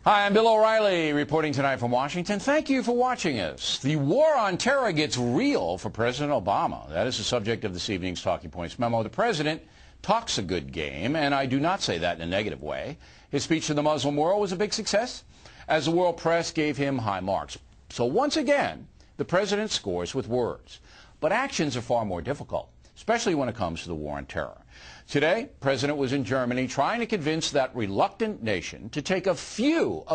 Hi, I'm Bill O'Reilly reporting tonight from Washington. Thank you for watching us. The war on terror gets real for President Obama. That is the subject of this evening's Talking Points memo. The president talks a good game, and I do not say that in a negative way. His speech to the Muslim world was a big success, as the world press gave him high marks. So once again, the president scores with words. But actions are far more difficult, especially when it comes to the war on terror. Today, the president was in Germany trying to convince that reluctant nation to take a few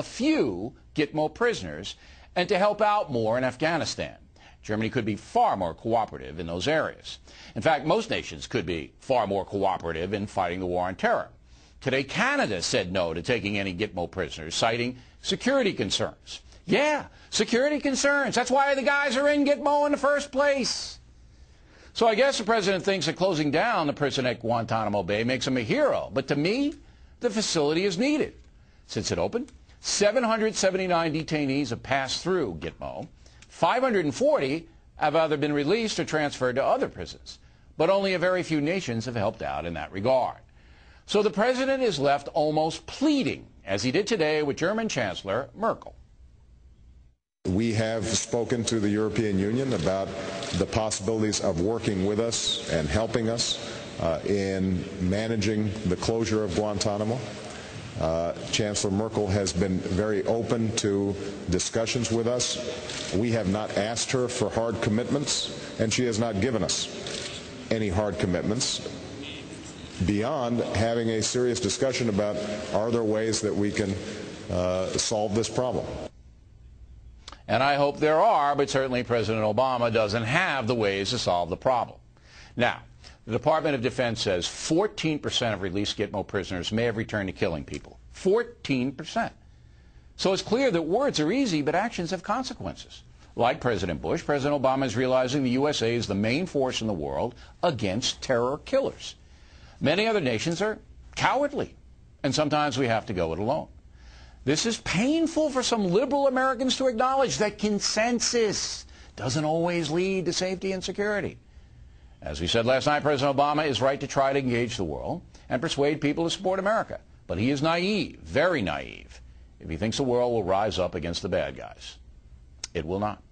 Gitmo prisoners and to help out more in Afghanistan. Germany could be far more cooperative in those areas. In fact, most nations could be far more cooperative in fighting the war on terror. Today, Canada said no to taking any Gitmo prisoners, citing security concerns. Yeah, security concerns. That's why the guys are in Gitmo in the first place. So I guess the president thinks that closing down the prison at Guantanamo Bay makes him a hero. But to me, the facility is needed. Since it opened, 779 detainees have passed through Gitmo. 540 have either been released or transferred to other prisons. But only a very few nations have helped out in that regard. So the president is left almost pleading, as he did today with German Chancellor Merkel. We have spoken to the European Union about the possibilities of working with us and helping us in managing the closure of Guantanamo. Chancellor Merkel has been very open to discussions with us. We have not asked her for hard commitments, and she has not given us any hard commitments beyond having a serious discussion about are there ways that we can solve this problem. And I hope there are, but certainly President Obama doesn't have the ways to solve the problem. Now, the Department of Defense says 14% of released Gitmo prisoners may have returned to killing people. 14%. So it's clear that words are easy, but actions have consequences. Like President Bush, President Obama is realizing the USA is the main force in the world against terror killers. Many other nations are cowardly, and sometimes we have to go it alone. This is painful for some liberal Americans to acknowledge that consensus doesn't always lead to safety and security. As we said last night, President Obama is right to try to engage the world and persuade people to support America. But he is naive, very naive, if he thinks the world will rise up against the bad guys. It will not.